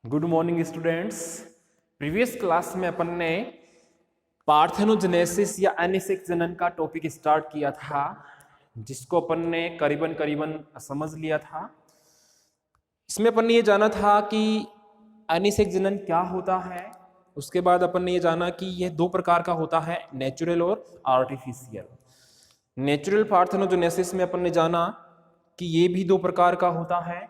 Good morning students. Previous class में अपन ने parthenogenesis या अनिषेक जनन का टॉपिक स्टार्ट किया था, जिसको अपन ने करीबन समझ लिया था। इसमें अपन ने ये जाना था कि अनिषेक जनन क्या होता है। उसके बाद अपन ने ये जाना कि यह दो प्रकार का होता है, नेचुरल और आर्टिफिशियल। नेचुरल पार्थेनोजेनेसिस में अपन ने जाना कि ये भी दो प्रकार का होता है,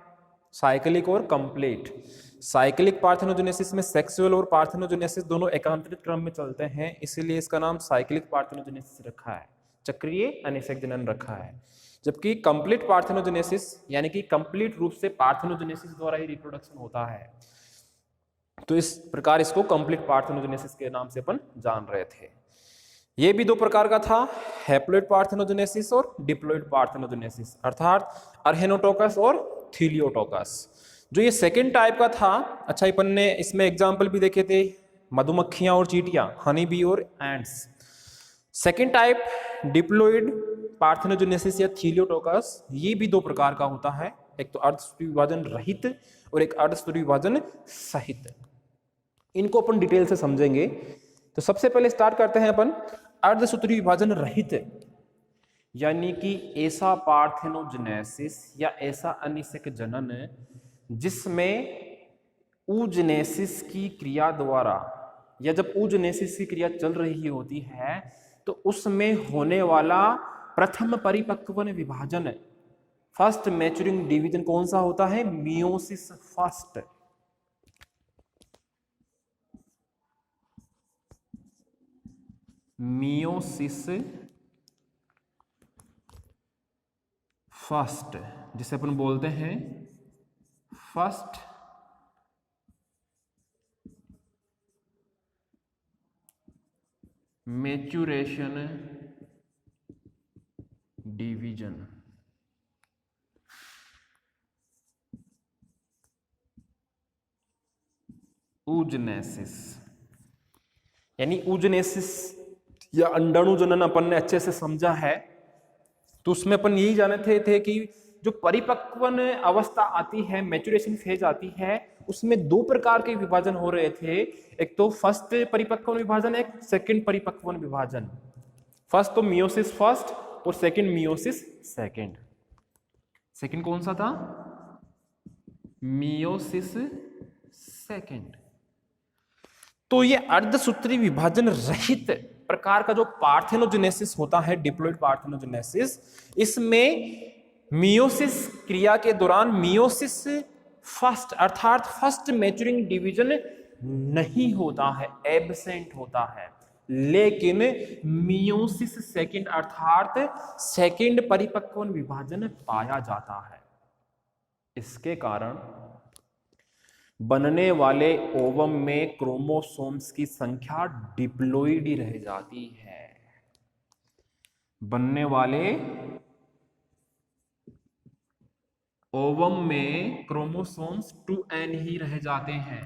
साइक्लिक और कंप्लीट। साइक्लिक पार्थेनोजेनेसिस में सेक्सुअल और पार्थेनोजेनेसिस दोनों एकांतरित क्रम में चलते हैं, इसीलिए इसका नाम साइक्लिक पार्थेनोजेनेसिस रखा है, चक्रीय अनिषेक जनन रखा है। जबकि कंप्लीट पार्थेनोजेनेसिस यानी कि कंप्लीट रूप से पार्थेनोजेनेसिस द्वारा ही रिप्रोडक्शन होता है, तो इस प्रकार इसको कंप्लीट पार्थेनोजेनेसिस के नाम से अपन जान रहे थे। ये भी दो प्रकार का था, हैप्लॉइड पार्थेनोजेनेसिस और डिप्लॉइड पार्थेनोजेनेसिस, अर्थात अर्हेनोटोकस और थीलियोटोकस। जो ये सेकेंड टाइप का था, अच्छा अपन ने इसमें एग्जाम्पल भी देखे थे, मधुमक्खियां और चींटियां, हनी बी और ends. Second type diploid parthenogenesis या थीलियोटोकस, ये भी दो प्रकार का होता है, एक तो अर्धसूत्री विभाजन रहित और एक अर्धसूत्री विभाजन सहित। इनको अपन डिटेल से समझेंगे। तो सबसे पहले स्टार्ट करते हैं अपन अर्धसूत्री विभाजन रहित, यानी कि ऐसा पार्थेनोजेनेसिस या ऐसा अनिषेक जनन जिसमें oogenesis की क्रिया द्वारा, या जब oogenesis की क्रिया चल रही होती है तो उसमें होने वाला प्रथम परिपक्वन विभाजन, फर्स्ट मैच्योरिंग डिवीजन कौन सा होता है? Meiosis first. मियोसिस फर्स्ट, जिसे अपन बोलते हैं फर्स्ट मैच्यूरेशन डिवीजन। oogenesis यानी oogenesis या अंडाणु जनन अपन ने अच्छे से समझा है, तो उसमें अपन यही जानते थे कि जो परिपक्वन अवस्था आती है, मैच्योरेशन फेज आती है, उसमें दो प्रकार के विभाजन हो रहे थे। एक तो फर्स्ट परिपक्वन विभाजन, एक सेकंड परिपक्वन विभाजन। फर्स्ट तो मियोसिस फर्स्ट और सेकंड मियोसिस सेकंड। सेकंड कौन सा था? Meiosis second. तो ये अर्धसूत्री विभाजन रहित प्रकार का जो पार्थेनोजेनेसिस होता है, डिप्लॉइड पार्थेनोजेनेसिस, इसमें मियोसिस क्रिया के दौरान मियोसिस फर्स्ट अर्थात फर्स्ट मैच्योरिंग डिवीजन नहीं होता है, एब्सेंट होता है, लेकिन मियोसिस सेकंड अर्थात सेकंड परिपक्वन विभाजन पाया जाता है। इसके कारण बनने वाले ओवम में क्रोमोसोम्स की संख्या डिप्लॉइड ही रह जाती है। बनने वाले ओवम में क्रोमोसोम्स 2n ही रह जाते हैं।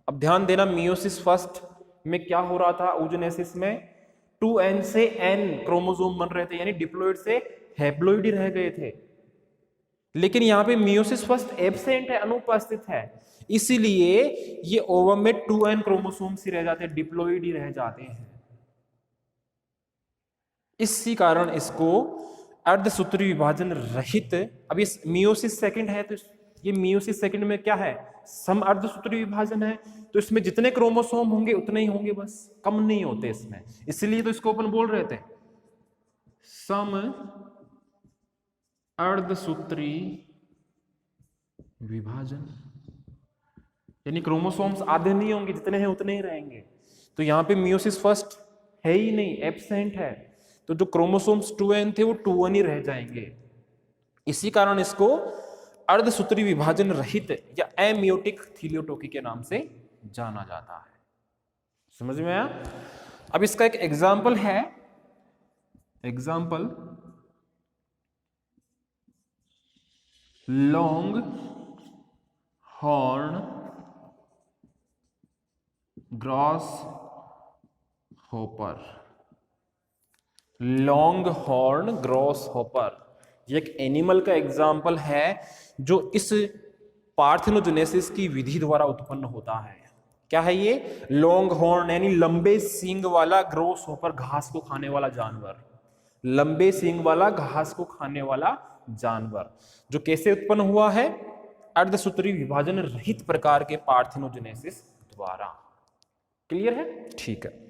अब ध्यान देना, मियोसिस फर्स्ट में क्या हो रहा था? oogenesis में 2n से n क्रोमोसोम बन रहे थे, यानी डिप्लॉइड से हैप्लॉइड ही रह गए थे। लेकिन यहां पे मियोसिस फर्स्ट एब्सेंट है, अनुपस्थित है, इसीलिए ये ओवम में 2n क्रोमोसोम्स ही रह जाते हैं, डिप्लॉइड ही रह जाते हैं। इसी कारण इसको अर्धसूत्री विभाजन रहित। अब ये मियोसिस सेकंड है, तो ये मियोसिस सेकंड में क्या है? सम अर्धसूत्री विभाजन है, तो इसमें जितने क्रोमोसोम होंगे उतने ही होंगे, बस कम नहीं होते इसमें, इसलिए तो इसको अपन बोल रहे थे सम अर्धसूत्री विभाजन, यानी क्रोमोसोम्स आधे नहीं होंगे, जितने हैं उतने ही रहेंगे। तो यहाँ पे मियोसिस फर्स्ट है ही नहीं, एब्सेंट है, तो जो क्रोमोसोम्स 2n थे वो 2n ही रह जाएंगे। इसी कारण इसको अर्धसूत्री विभाजन रहित या एमियोटिक थीलियोटोकी के नाम से जाना जाता है। समझ में आया? अब इसका एक एग्जाम्पल है, example long horn gross hopper. Long horn gross hopper ये एक एनिमल का एग्जाम्पल है जो इस पार्थेनोजेनेसिस की विधि द्वारा उत्पन्न होता है। क्या है ये? लॉन्ग हॉर्न यानी लंबे सींग वाला ग्रोस होपर घास को खाने वाला जानवर, लंबे सींग वाला घास को खाने वाला जानवर, जो कैसे उत्पन्न हुआ है? अर्धसूत्री विभाजन रहित प्रकार के पार्थेनोजेनेसिस द्वारा। क्लियर है? ठीक है।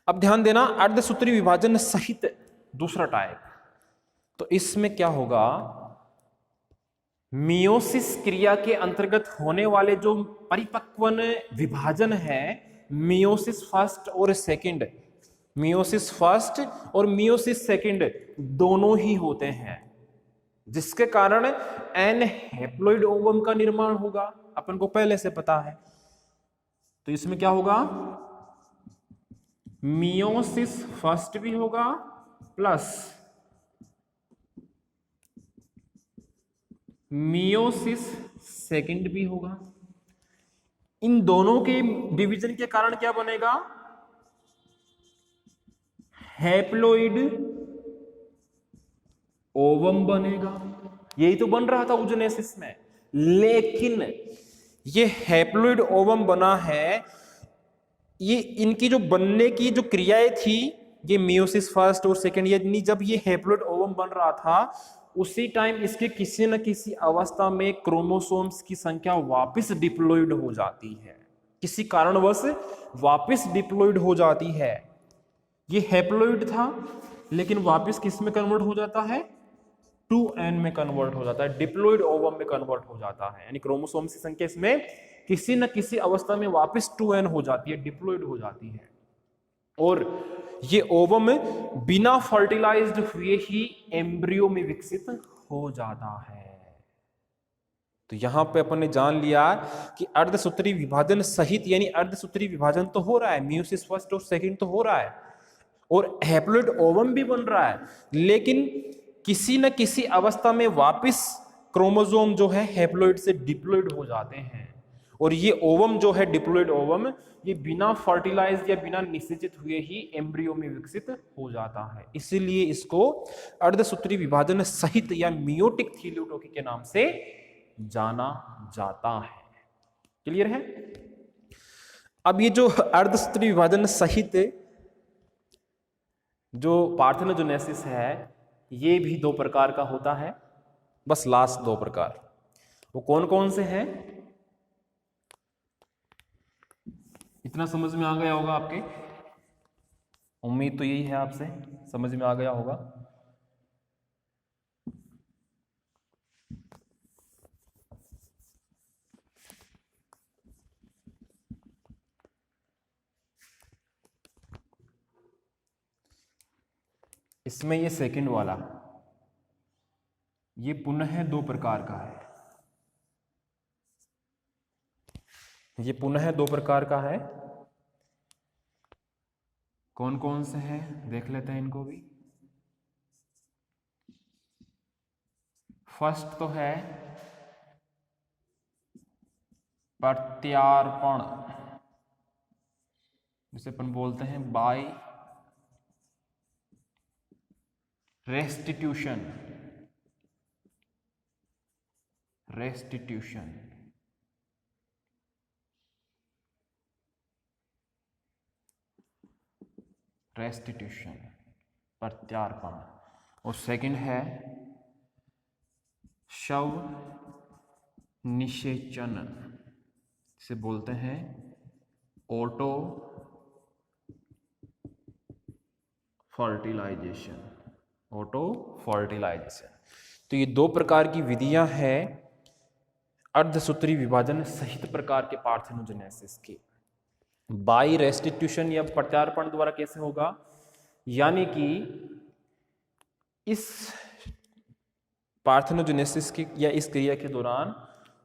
अब ध्यान देना, अर्धसूत्री विभाजन सहित दूसरा टाइप, तो इसमें क्या होगा? मियोसिस क्रिया के अंतर्गत होने वाले जो परिपक्वन विभाजन है, मियोसिस फर्स्ट और सेकंड, मियोसिस फर्स्ट और मियोसिस सेकंड दोनों ही होते हैं, जिसके कारण एन हैप्लॉइड ओवम का निर्माण होगा, अपन को पहले से पता है। तो इसमें क्या होगा? मियोसिस फर्स्ट भी होगा प्लस मियोसिस सेकंड भी होगा। इन दोनों के डिवीजन के कारण क्या बनेगा? हैप्लॉइड ओवम बनेगा। यही तो बन रहा था ओजेनेसिस में, लेकिन ये हैप्लॉइड ओवम बना है, ये इनकी जो बनने की जो क्रियाएं थी, ये मियोसिस फर्स्ट और सेकंड, यानी जब ये हैप्लॉइड ओवम बन रहा था उसी टाइम इसके किसी न किसी अवस्था में क्रोमोसोम्स की संख्या वापस डिप्लॉइड हो जाती है, किसी कारणवश वापस डिप्लॉइड हो जाती है। ये हैप्लॉइड था लेकिन वापस किस में कन्वर्ट हो जाता है? 2n में कन्वर्ट हो जाता है, डिप्लॉइड ओवम में कन्वर्ट हो जाता है, यानी क्रोमोसोम्स की संख्या इसमें किसी न किसी अवस्था में वापस 2n हो जाती है, डिप्लॉइड हो जाती है। और ये ओवम बिना फर्टिलाइज्ड हुए ही एम्ब्रियो में विकसित हो जाता है। तो यहां पे अपन ने जान लिया कि अर्धसूत्री विभाजन सहित, यानी अर्धसूत्री विभाजन तो हो रहा है, मियोसिस फर्स्ट और सेकंड तो हो रहा है, और हैप्लॉइड ओवम भी बन रहा है, लेकिन किसी न किसी अवस्था में वापस क्रोमोसोम जो है हैप्लॉइड से डिप्लॉइड हो जाते हैं, और ये ओवम जो है डिप्लॉइड ओवम, ये बिना फर्टिलाइज या बिना निषेचित हुए ही एम्ब्रियो में विकसित हो जाता है। इसीलिए इसको अर्धसूत्री विभाजन सहित या मियोटिक थीलियोटोकी के नाम से जाना जाता है। क्लियर है? अब ये जो अर्धसूत्री विभाजन सहित जो पार्थेनोजेनेसिस है, ये भी दो प्रकार का होता है, बस लास्ट दो प्रकार, वो कौन कौन से हैं? इतना समझ में आ गया होगा आपके, उम्मीद तो यही है आपसे समझ में आ गया होगा। इसमें ये सेकंड वाला, ये पुनः दो प्रकार का है, ये पुनः दो प्रकार का है। कौन कौन से हैं देख लेते हैं इनको भी। फर्स्ट तो है प्रत्यार्पण, जिसे अपन बोलते हैं बाय रेस्टिट्यूशन, रेस्टिट्यूशन। रेस्टिट्यूशन, प्रत्यार्पण। और सेकंड है शव निषेचन, इसे बोलते हैं ऑटो फर्टिलाइजेशन, ऑटो फर्टिलाइजेशन। तो ये दो प्रकार की विधियां हैं अर्धसूत्री विभाजन सहित प्रकार के पार्थेनोजेनेसिस की। बाई रेस्टिट्यूशन या प्रत्यार्पण द्वारा कैसे होगा? यानी कि इस पार्थेनोजेनेसिस की या इस क्रिया के दौरान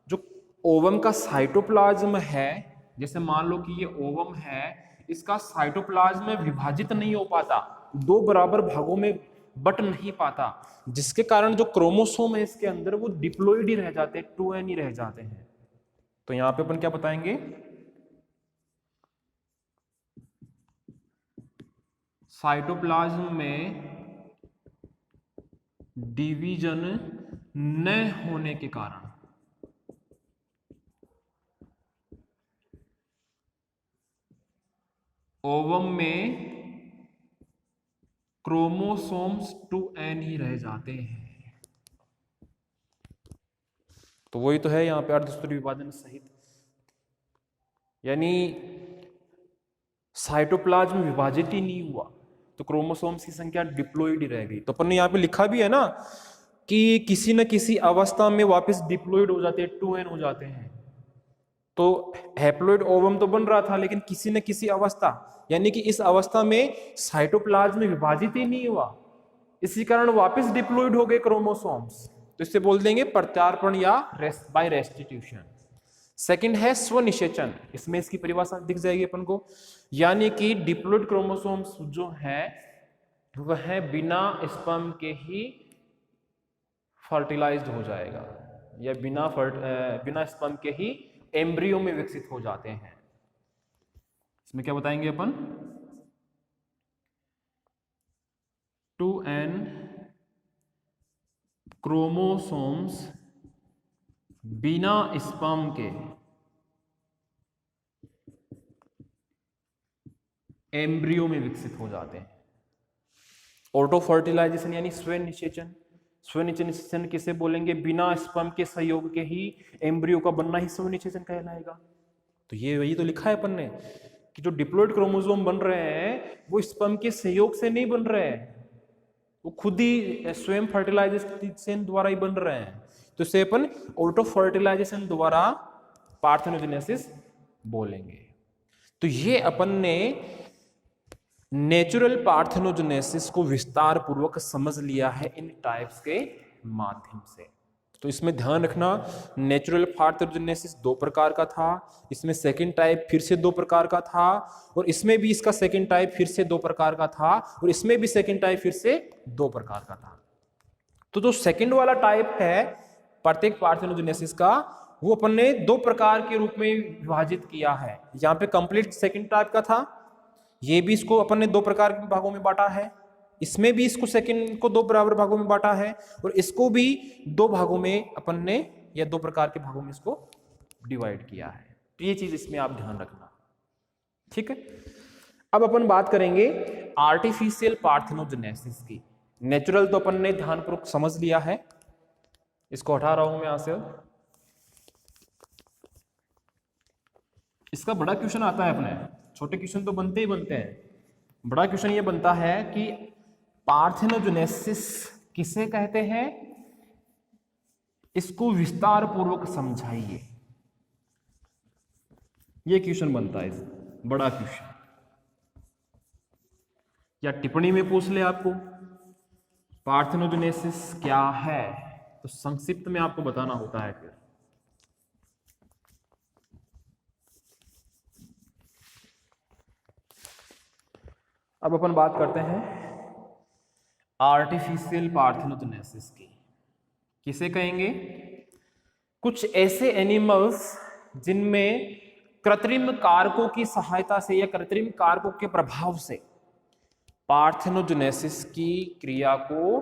जो ओवम का साइटोप्लाज्म है, जैसे मान लो कि ये ओवम है, इसका साइटोप्लाज्म विभाजित नहीं हो पाता, दो बराबर भागों में बट नहीं पाता, जिसके कारण जो क्रोमोसोम है इसके अंदर वो डिप्लॉइड ही रह जाते हैं, 2n ही रह जाते हैं। तो यहां पे अपन क्या बताएंगे? साइटोप्लाज्म में डिवीजन न होने के कारण, ओवम में क्रोमोसोम्स 2n ही रह जाते हैं। तो वही तो है यहाँ पे अर्धसूत्री विभाजन सहित, यानी साइटोप्लाज्म विभाजित ही नहीं हुआ तो क्रोमोसोम्स की संख्या डिप्लॉइड ही रह गई। तो अपन ने यहाँ पे लिखा भी है ना कि किसी न किसी अवस्था में वापस डिप्लॉइड हो जाते हैं, 2n हो जाते हैं। तो हैप्लॉइड ओवम तो बन रहा था, लेकिन किसी न किसी अवस्था, यानी कि इस अवस्था में साइटोप्लाज्म विभाजित ही नहीं हुआ, इसी कारण वापस डिप्लॉइड हो गए क्रोमोसोम्स। तो इससे बोल देंगे प्रत्यार्पण या बाय रेस्टिट्यूशन। सेकंड है स्वनिषेचन, इसमें इसकी परिभाषा दिख जाएगी अपन को, यानी कि डिप्लॉइड क्रोमोसोम्स जो है वह बिना स्पर्म के ही फर्टिलाइज्ड हो जाएगा, या बिना स्पर्म के ही एम्ब्रियो में विकसित हो जाते हैं। इसमें क्या बताएंगे अपन, 2n क्रोमोसोम्स बिना स्पर्म के एम्ब्रियो में विकसित हो जाते हैं। ऑटो फर्टिलाइजेशन यानी स्वनिषेचन, स्वनिषेचन किसे बोलेंगे, बिना स्पर्म के सहयोग के ही एम्ब्रियो का बनना ही स्वनिषेचन कहलाएगा। तो ये वही तो लिखा है अपन ने कि जो डिप्लॉइड क्रोमोसोम बन रहे हैं वो स्पर्म के सहयोग से नहीं बन रहे हैं, वो खुद ही स्वयं फर्टिलाइजेशन द्वारा ही बन रहे हैं। तो इसे अपन ऑटो फर्टिलाइजेशन द्वारा पार्थेनोजेनेसिस बोलेंगे। तो ये अपन ने नेचुरल पार्थेनोजेनेसिस को विस्तार पूर्वक समझ लिया है इन टाइप्स के माध्यम से। तो इसमें ध्यान रखना, नेचुरल पार्थेनोजेनेसिस 2 प्रकार का था, इसमें सेकंड टाइप फिर से 2 प्रकार का था, और इसमें भी इसका सेकंड टाइप फिर से 2 प्रकार का था, और इसमें भी सेकंड टाइप फिर से 2 प्रकार का था। तो जो सेकंड वाला टाइप है प्रत्येक पार्थेनोजेनेसिस का, वो अपन ने 2 प्रकार के रूप में विभाजित किया है। यहाँ पे कंप्लीट सेकंड टाइप का था, ये भी इसको अपन ने 2 प्रकार के भागों में बांटा है, इसमें भी इसको सेकंड को 2 बराबर भागों में बांटा है, और इसको भी 2 भागों में अपन ने, या 2 प्रकार के भागों में इसको डिवाइड किया है। तो ये चीज इसमें आप ध्यान रखना, ठीक है। अब अपन बात करेंगे आर्टिफिशियल पार्थेनोजेनेसिस की। नेचुरल तो अपन ने ध्यानपूर्वक समझ लिया है, इसको हटा रहा हूं मैं यहां से। इसका बड़ा क्वेश्चन आता है अपने, छोटे क्वेश्चन तो बनते ही बनते हैं, बड़ा क्वेश्चन ये बनता है कि पार्थेनोजेनेसिस किसे कहते हैं, इसको विस्तार पूर्वक समझाइए। ये क्वेश्चन बनता है, बड़ा क्वेश्चन, या टिप्पणी में पूछ ले आपको पार्थेनोजेनेसिस क्या है, तो संक्षिप्त में आपको बताना होता है। फिर अब अपन बात करते हैं आर्टिफिशियल पार्थेनोजेनेसिस की। किसे कहेंगे, कुछ ऐसे एनिमल्स जिनमें कृत्रिम कारकों की सहायता से या कृत्रिम कारकों के प्रभाव से पार्थेनोजेनेसिस की क्रिया को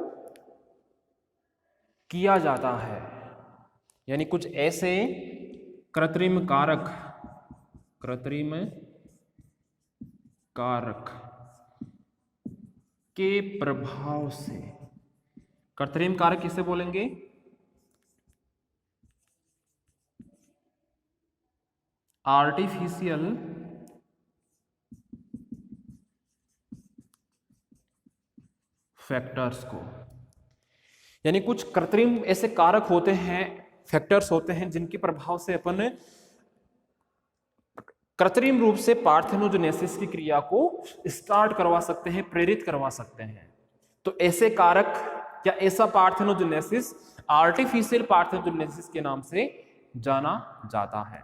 किया जाता है, यानी कुछ ऐसे कृत्रिम कारक के प्रभाव से, कृत्रिम कारक किसे बोलेंगे, आर्टिफिशियल फैक्टर्स को, यानी कुछ कृत्रिम ऐसे कारक होते हैं, फैक्टर्स होते हैं जिनके प्रभाव से अपन कृत्रिम रूप से पार्थेनोजेनेसिस की क्रिया को स्टार्ट करवा सकते हैं, प्रेरित करवा सकते हैं। तो ऐसे कारक या ऐसा पार्थेनोजेनेसिस आर्टिफिशियल पार्थेनोजेनेसिस के नाम से जाना जाता है।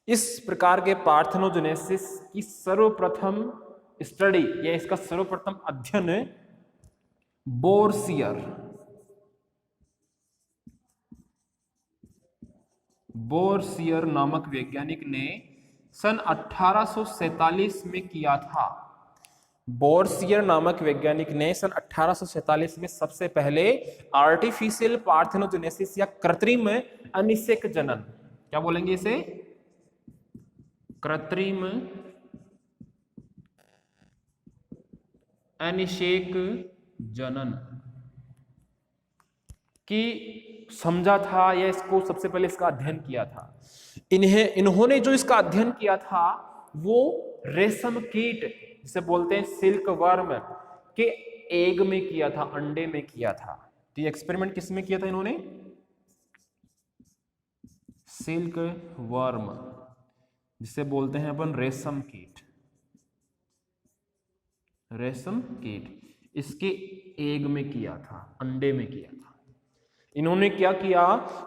इस प्रकार के पार्थेनोजेनेसिस की सर्वप्रथम स्टडी या इसका सर्वप्रथम अध्ययन बोरसियर नामक वैज्ञानिक ने सन 1847 में किया था। बोरसियर नामक वैज्ञानिक ने सन 1847 में सबसे पहले आर्टिफिशियल पार्थेनोजेनेसिस या कृत्रिम अनिषेक जनन, क्या बोलेंगे इसे, कृत्रिम अनिषेक जनन की समझा था, या इसको सबसे पहले इसका अध्ययन किया था। इन्होंने जो इसका अध्ययन किया था वो रेशम कीट, जिसे बोलते हैं सिल्क वर्म, के एग में किया था, अंडे में किया था। तो ये एक्सपेरिमेंट किस में किया था इन्होंने? सिल्क वर्म, जिसे बोलते हैं अपन रेशम कीट, रेशम कीट, इसके एग में किया था, अंडे में किया था। इन्होंने क्या किया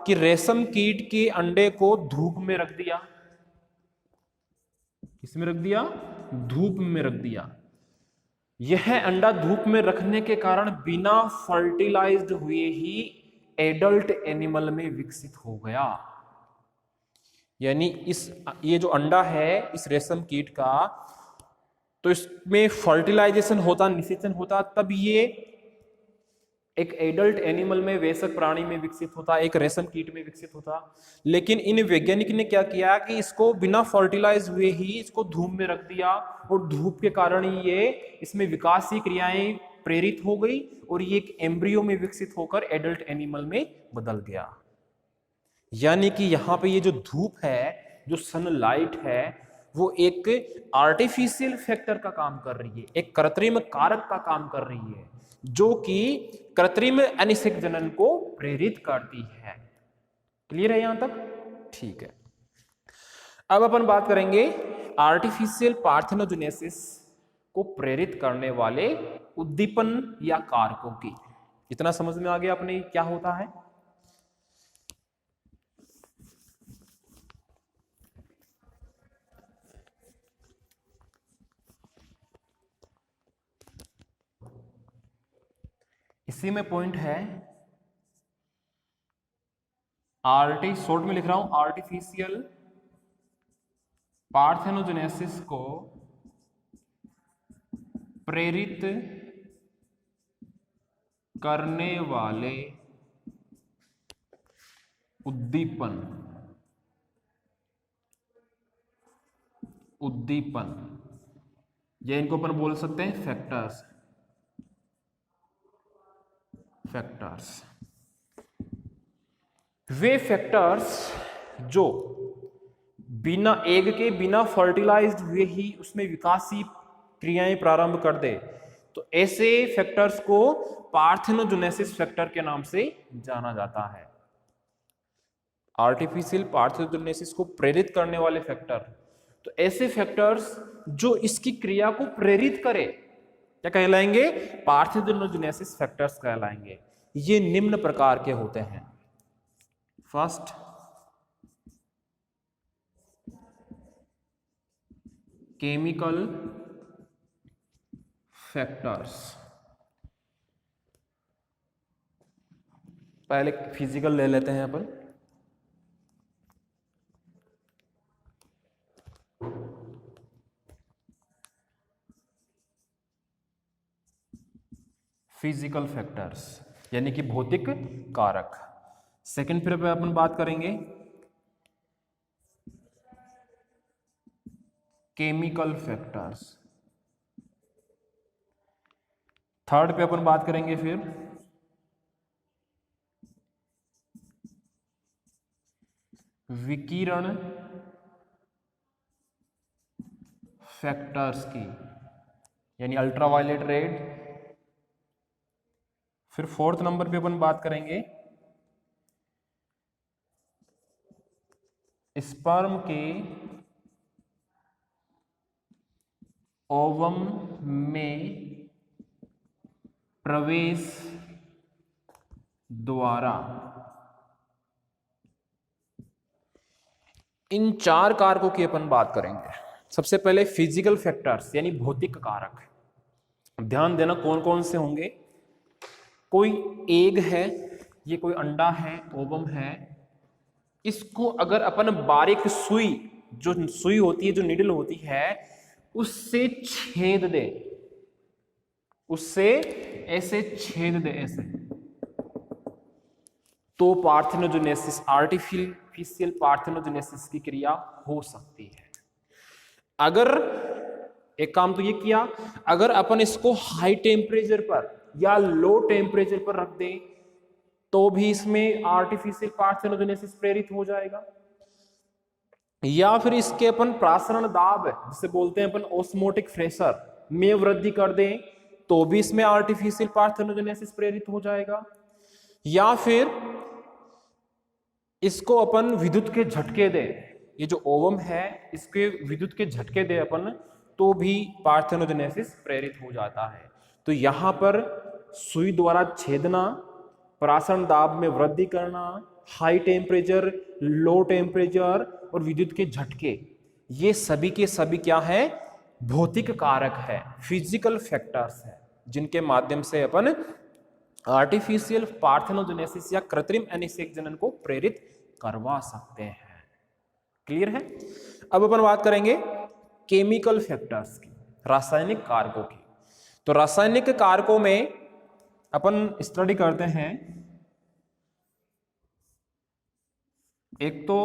कि रेशम कीट के अंडे को धूप में रख दिया। किसमें रख दिया? धूप में रख दिया। यह अंडा धूप में रखने के कारण बिना फर्टिलाइज्ड हुए ही एडल्ट एनिमल में विकसित हो गया। यानी ये जो अंडा है इस रेशम कीट का, तो इसमें फर्टिलाइजेशन होता, निषेचन होता, तब ये एक एडल्ट एनिमल में, वयस्क प्राणी में विकसित होता, एक रेशम कीट में विकसित होता। लेकिन इन वैज्ञानिक ने क्या किया कि इसको बिना फर्टिलाइज हुए ही इसको धूप में रख दिया, और धूप के कारण ये इसमें विकासीय क्रियाएं प्रेरित हो गई, और ये एक एम्ब्रियो में विकसित होकर एडल्ट एनिमल में बदल गया। यानी कि यहाँ पे ये जो धूप है, जो सनलाइट है, वो एक आर्टिफिशियल फैक्टर का काम कर रही है, एक कृत्रिम कारक का काम कर रही है, जो कि कृत्रिम अनिषेक जनन को प्रेरित करती है। क्लियर है यहां तक? ठीक है। अब अपन बात करेंगे आर्टिफिशियल पार्थेनोजेनेसिस को प्रेरित करने वाले उद्दीपन या कारकों की। इतना समझ में आ गया अपने क्या होता है? इसी में पॉइंट है, शॉर्ट में लिख रहा हूं, आर्टिफिशियल पार्थेनोजेनेसिस को प्रेरित करने वाले उद्दीपन या इनको अपन बोल सकते हैं फैक्टर्स। वे फैक्टर्स जो बिना एग के, बिना फर्टिलाइज्ड हुए ही उसमें विकासीय क्रियाएं प्रारंभ कर दे, तो ऐसे फैक्टर्स को पार्थेनोजेनेसिस फैक्टर के नाम से जाना जाता है। आर्टिफिशियल पार्थेनोजेनेसिस को प्रेरित करने वाले फैक्टर, तो ऐसे फैक्टर्स जो इसकी क्रिया को प्रेरित करे, क्या कहलाएंगे? पार्थेनोजेनेसिस फैक्टर्स कहलाएंगे। ये निम्न प्रकार के होते हैं। First, chemical factors. पहले फिजिकल ले लेते हैं अपन। फिजिकल फैक्टर्स यानी कि भौतिक कारक। सेकंड फिर पे अपन बात करेंगे केमिकल फैक्टर्स। थर्ड पे अपन बात करेंगे फिर विकिरण फैक्टर्स की, यानी अल्ट्रावायलेट रेड। फिर फोर्थ नंबर पे अपन बात करेंगे स्पर्म के ओवम में प्रवेश द्वारा। इन चार कारकों की अपन बात करेंगे। सबसे पहले फिजिकल फैक्टर्स यानी भौतिक कारक। ध्यान देना कौन कौन से होंगे। कोई एग है, ये कोई अंडा है, ओवम है, इसको अगर अपन बारीक सुई, जो सुई होती है, जो नीडल होती है, उससे छेद दे, उससे ऐसे छेद दे ऐसे, तो पार्थेनोजेनेसिस, आर्टिफिशियल पार्थेनोजेनेसिस की क्रिया हो सकती है। अगर एक काम तो ये किया, अगर अपन इसको हाई टेम्परेचर पर या लो टेम्परेचर पर रख दें तो भी इसमें आर्टिफिशियल पार्थेनोजेनेसिस प्रेरित हो जाएगा, या फिर इसके अपन प्रासरण दाब जिसे बोलते हैं अपन ऑस्मोटिक प्रेशर में वृद्धि कर दें तो भी इसमें आर्टिफिशियल पार्थेनोजेनेसिस प्रेरित हो जाएगा, या फिर इसको अपन विद्युत के झटके दें, ये जो ओवम है इसके विद्युत के झटके दे अपन तो भी पार्थेनोजेनेसिस प्रेरित हो जाता है। तो यहां पर सुई द्वारा छेदना, प्रासरण दाब में वृद्धि करना, हाई टेम्परेचर, लो टेम्परेचर और विद्युत के झटके, ये सभी के सभी क्या है, भौतिक कारक है, फिजिकल फैक्टर्स है, जिनके माध्यम से अपन आर्टिफिशियल पार्थेनोजेनेसिस या कृत्रिम अनिषेक जनन को प्रेरित करवा सकते हैं। क्लियर है? अब अपन बात करेंगे केमिकल फैक्टर्स की, रासायनिक कारकों की। तो रासायनिक कारकों में अपन स्टडी करते हैं एक तो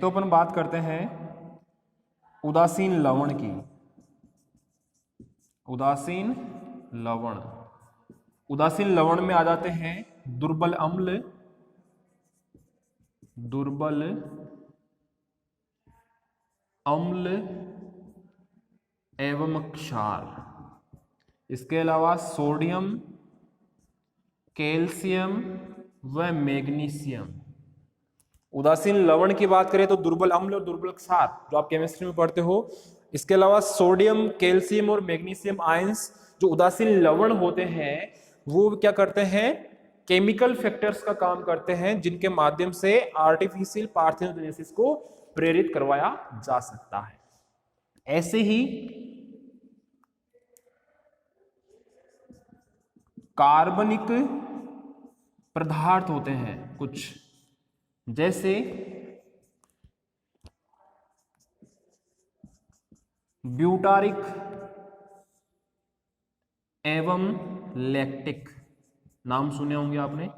अपन बात करते हैं उदासीन लवण की। उदासीन लवण, उदासीन लवण में आ जाते हैं दुर्बल अम्ल, दुर्बल अम्ल एवं क्षार। इसके अलावा सोडियम, कैल्शियम व मैग्नीशियम। उदासीन लवण की बात करें तो दुर्बल अम्ल और दुर्बल क्षार जो आप केमिस्ट्री में पढ़ते हो। इसके अलावा सोडियम, कैल्शियम और मैग्नीशियम आयंस जो उदासीन लवण होते हैं वो क्या करते हैं, केमिकल फैक्टर्स का काम करते हैं, जिनके माध्यम से आर्टिफिशियल पार्थेनोजेनेसिस को प्रेरित करवाया जा सकता है। ऐसे ही कार्बनिक पदार्थ होते हैं कुछ, जैसे ब्यूटारिक एवं लैक्टिक, नाम सुने होंगे आपने,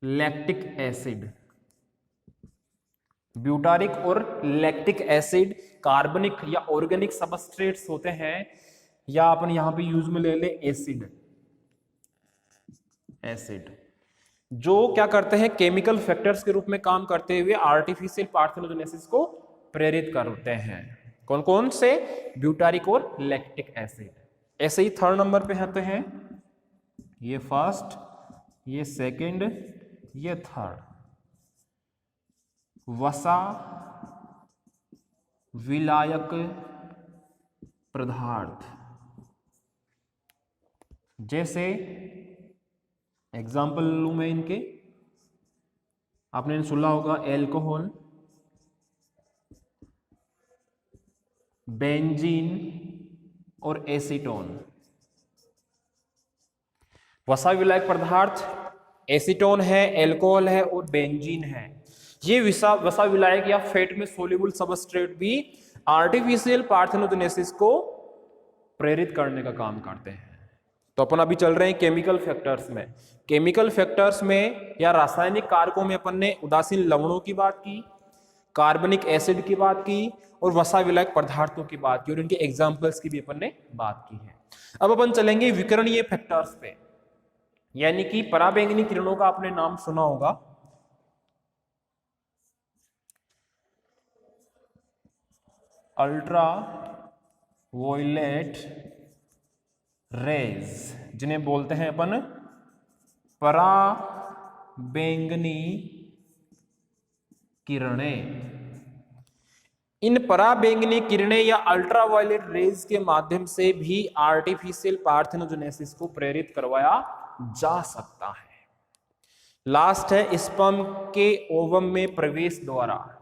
लैक्टिक एसिड। ब्यूटारिक और लैक्टिक एसिड कार्बनिक या ऑर्गेनिक सबस्ट्रेट्स होते हैं, या अपन यहां पे यूज में ले ले एसिड, एसिड जो क्या करते हैं, केमिकल फैक्टर्स के रूप में काम करते हुए आर्टिफिशियल पार्थेनोजेनेसिस को प्रेरित करते हैं। कौन कौन से? ब्यूटारिक और लैक्टिक एसिड। ऐसे ही थर्ड नंबर पे आते हैं, ये फर्स्ट, ये सेकंड, ये थर्ड। वसा विलायक पदार्थ, जैसे एग्जाम्पल लूं मैं इनके, आपने सुना होगा एल्कोहल, बेंजीन और एसीटोन। वसा विलायक पदार्थ एसीटोन है, एल्कोहल है और बेंजीन है। ये वसा विलायक या फैट में सोल्यूबल सबस्ट्रेट भी आर्टिफिशियल पार्थेनोजेनेसिस को प्रेरित करने का काम करते हैं। तो अपन अभी चल रहे हैं केमिकल फैक्टर्स में। केमिकल फैक्टर्स में या रासायनिक कारकों में अपन ने उदासीन लवणों की बात की, कार्बनिक एसिड की बात की और वसा विलायक पदार्थों की बात की, और इनके एग्जाम्पल्स की भी अपन ने बात की है। अब अपन चलेंगे विकिरणीय फैक्टर्स पे, यानी कि पराबैंगनी किरणों का आपने नाम सुना होगा। अल्ट्रा वॉयलेट रेज, जिन्हें बोलते हैं अपन पराबैंगनी किरणें। इन पराबैंगनी किरणें या अल्ट्रावायलेट रेज के माध्यम से भी आर्टिफिशियल पार्थेनोजेनेसिस को प्रेरित करवाया जा सकता है। लास्ट है स्पर्म के ओवम में प्रवेश द्वारा,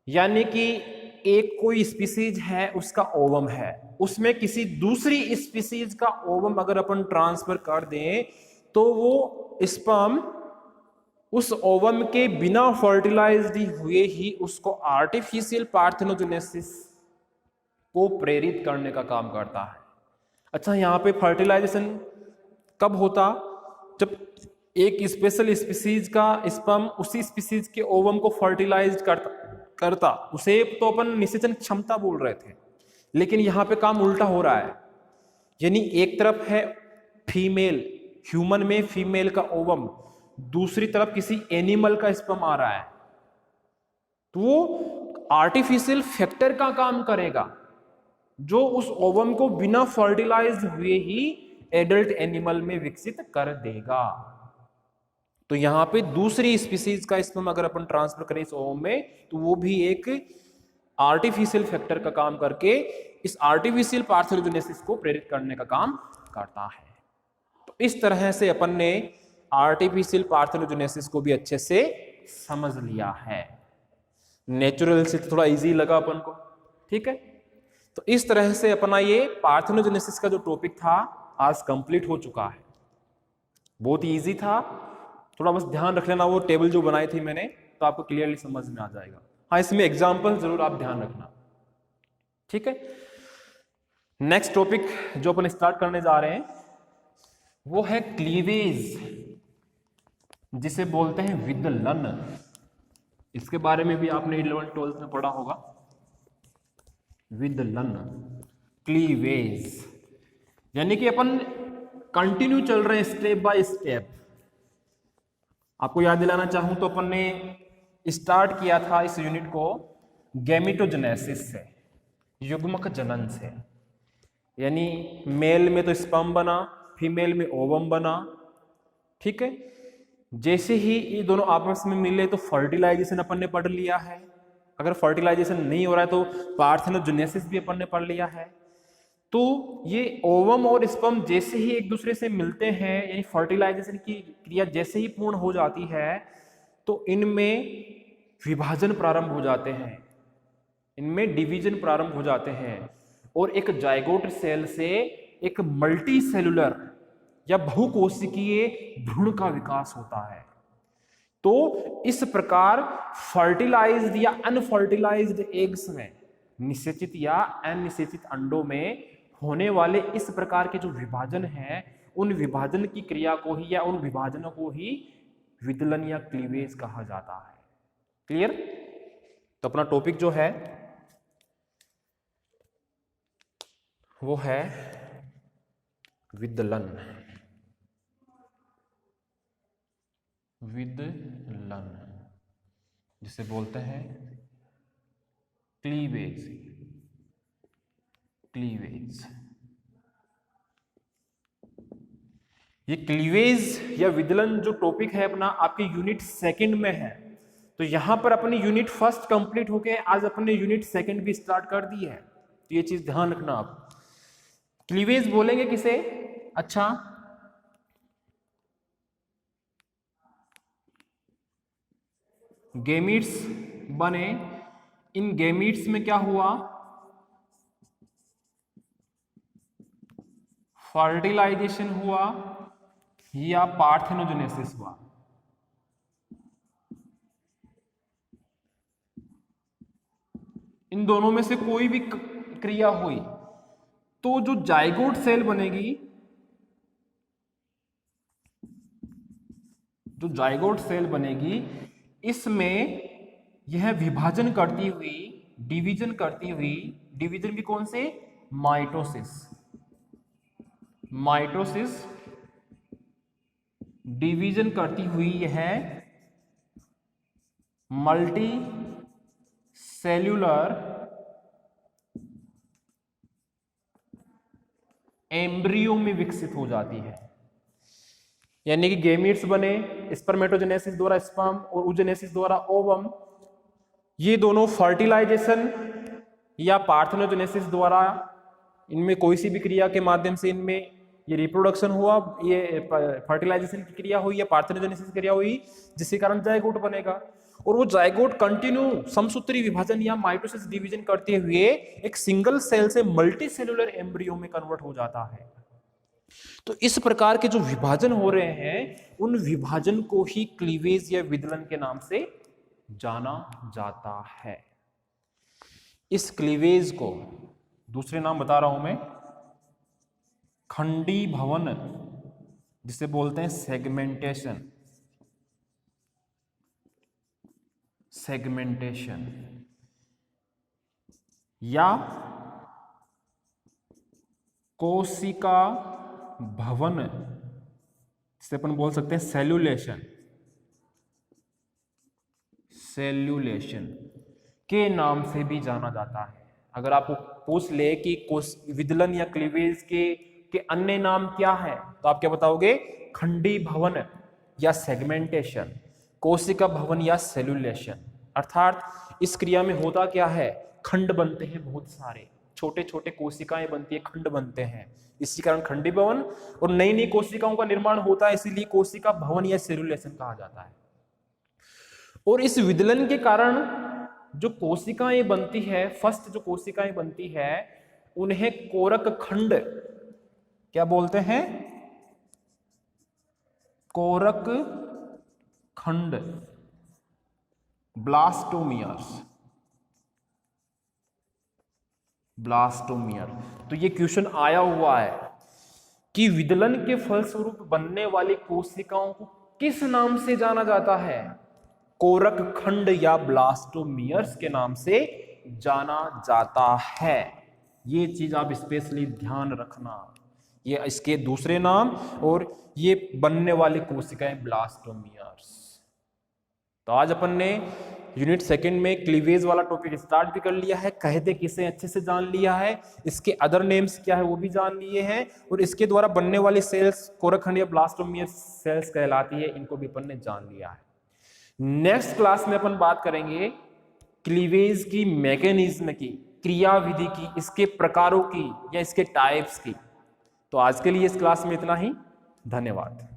यानी कि एक कोई स्पीसीज है, उसका ओवम है, उसमें किसी दूसरी स्पीसीज का ओवम अगर अपन ट्रांसफर कर दें तो वो स्पर्म उस ओवम के बिना फर्टिलाइज्ड हुए ही उसको आर्टिफिशियल पार्थेनोजेनेसिस को प्रेरित करने का काम करता है। अच्छा, यहाँ पे फर्टिलाइजेशन कब होता? जब एक स्पेशल स्पीसीज का स्पर्म उसी स्पीसीज के ओवम को फर्टिलाइज करता। उसे तो अपन निषेचन क्षमता बोल रहे थे, लेकिन यहाँ पे काम उल्टा हो रहा है। यानी एक तरफ है फीमेल, ह्यूमन में फीमेल का ओवम, दूसरी तरफ किसी एनिमल का स्पर्म आ रहा है, तो वो आर्टिफिशियल फैक्टर का काम करेगा जो उस ओवम को बिना फर्टिलाइज हुए ही एडल्ट एनिमल में विकसित कर देगा। तो यहां पे दूसरी स्पीसीज का स्पर्म अगर अपन ट्रांसफर करें इस ओवम में, तो वो भी एक आर्टिफिशियल फैक्टर का काम करके इस आर्टिफिशियल पार्थेनोजेनेसिस को प्रेरित करने का काम करता है। तो इस तरह से अपन ने आर्टिफिशियल पार्थेनोजेनेसिस को भी अच्छे से समझ लिया है। नेचुरल से थोड़ा इजी लगा अपन को, ठीक है। तो इस तरह से अपना ये पार्थेनोजेनेसिस का जो टॉपिक था आज कंप्लीट हो चुका है। बहुत ही इजी था, थोड़ा बस ध्यान रख लेना वो टेबल जो बनाई थी मैंने, तो आपको क्लियरली समझ में आ जाएगा। हाँ, इसमें एग्जाम्पल जरूर आप ध्यान रखना, ठीक है। नेक्स्ट टॉपिक जो अपन स्टार्ट करने जा रहे हैं वो है क्लीवेज, जिसे बोलते हैं विदलन। इसके बारे में भी आपने 11th-12th में पढ़ा होगा। विदलन, क्लीवेज, यानी कि अपन कंटिन्यू चल रहे हैं स्टेप बाय स्टेप। आपको याद दिलाना चाहूं तो अपन ने स्टार्ट किया था इस यूनिट को गैमेटोजेनेसिस से, युग्मक जनन से। यानी मेल में तो स्पर्म बना, फीमेल में ओवम बना, ठीक है। जैसे ही ये दोनों आपस में मिले तो फर्टिलाइजेशन अपन ने पढ़ लिया है। अगर फर्टिलाइजेशन नहीं हो रहा है तो पार्थेनोजेनेसिस भी अपन ने पढ़ लिया है। तो ये ओवम और स्पर्म जैसे ही एक दूसरे से मिलते हैं, यानी फर्टिलाइजेशन की क्रिया जैसे ही पूर्ण हो जाती है, तो इनमें विभाजन प्रारंभ हो जाते हैं, इनमें डिवीजन प्रारंभ हो जाते हैं, और एक जाइगोट सेल से एक मल्टी सेलुलर या बहुकोशिकीय भ्रूण का विकास होता है। तो इस प्रकार फर्टिलाइज्ड या अनफर्टिलाइज्ड एग्स में, निषेचित या अनिषेचित अंडों में होने वाले इस प्रकार के जो विभाजन हैं, उन विभाजन की क्रिया को ही या उन विभाजनों को ही विदलन या क्लीवेज कहा जाता है। क्लियर? तो अपना टॉपिक जो है वो है विदलन। विदलन जिसे बोलते हैं क्लीवेज। क्लीवेज, ये क्लीवेज या विदलन जो टॉपिक है अपना आपके यूनिट 2 में है। तो यहां पर अपनी यूनिट 1 कंप्लीट होके आज अपने यूनिट 2 भी स्टार्ट कर दी है। तो ये चीज ध्यान रखना आप। क्लीवेज बोलेंगे किसे? अच्छा, गैमीट्स बने, इन गैमीट्स में क्या हुआ? फर्टिलाइजेशन हुआ या पार्थेनोजेनेसिस हुआ। इन दोनों में से कोई भी क्रिया हुई तो जो जाइगोट सेल बनेगी, जो जाइगोट सेल बनेगी, इसमें यह विभाजन करती हुई, डिवीजन करती हुई, डिवीजन भी कौन से? माइटोसिस। माइटोसिस डिवीजन करती हुई यह मल्टी सेल्यूलर एम्ब्रियो में विकसित हो जाती है। यानी कि गैमीट्स बने, स्पर्मेटोजेनेसिस द्वारा स्पर्म और oogenesis द्वारा ओवम, ये दोनों फर्टिलाइजेशन या पार्थेनोजेनेसिस द्वारा, इनमें कोई सी भी क्रिया के माध्यम से इनमें ये रिप्रोडक्शन हुआ, ये फर्टिलाइजेशन की क्रिया हुई या पार्थेनोजेनेसिस की क्रिया हुई, जिसके कारण जाइगोट बनेगा। और वो जाइगोट कंटिन्यू समसूत्री विभाजन या माइटोसिस डिवीजन करते हुए एक सिंगल सेल से मल्टी सेलुलर एम्ब्रियो में कन्वर्ट हो जाता है। तो इस प्रकार के जो विभाजन हो रहे हैं, उन विभाजन को ही क्लीवेज या विदलन के नाम से जाना जाता है। इस क्लीवेज को दूसरे नाम बता रहा हूं मैं, खंडी भवन, जिसे बोलते हैं सेगमेंटेशन, सेगमेंटेशन, या कोशिका भवन, जिसे अपन बोल सकते हैं सेल्यूलेशन, सेल्यूलेशन के नाम से भी जाना जाता है। अगर आपको पूछ ले कि विदलन या क्लीवेज के अन्य नाम क्या है, तो आप क्या बताओगे? खंडी भवन या सेगमेंटेशन, कोशिका भवन या सेल्यूलेशन। अर्थात इस क्रिया में होता क्या है? खंड बनते हैं, बहुत सारे छोटे छोटे कोशिकाएं बनती है, खंड बनते हैं, इसी कारण खंडी भवन, और नई नई कोशिकाओं का निर्माण होता है, इसीलिए कोशिका भवन या सेल्यूलेशन कहा जाता है। और इस विदलन के कारण जो कोशिकाएं बनती है, फर्स्ट जो कोशिकाएं बनती है, उन्हें कोरक खंड क्या बोलते हैं? कोरक खंड, ब्लास्टोमियर्स, ब्लास्टोमियर। तो ये क्वेश्चन आया हुआ है कि विदलन के फलस्वरूप बनने वाली कोशिकाओं को किस नाम से जाना जाता है? कोरक खंड या ब्लास्टोमियर्स के नाम से जाना जाता है। ये चीज आप स्पेशली ध्यान रखना, ये इसके दूसरे नाम और ये बनने वाली कोशिकाएं ब्लास्टोमियर्स। तो आज अपन ने यूनिट सेकंड में क्लीवेज वाला टॉपिक स्टार्ट भी कर लिया है, कहते किसे अच्छे से जान लिया है, इसके अदर नेम्स क्या है वो भी जान लिए हैं, और इसके द्वारा बनने वाली सेल्स कोरकखंड या ब्लास्टोमियर सेल्स कहलाती है, इनको भी अपन ने जान लिया है। नेक्स्ट क्लास में अपन बात करेंगे क्लीवेज की मैकेनिज्म की, क्रिया विधि की, इसके प्रकारों की या इसके टाइप्स की। तो आज के लिए इस क्लास में इतना ही। धन्यवाद।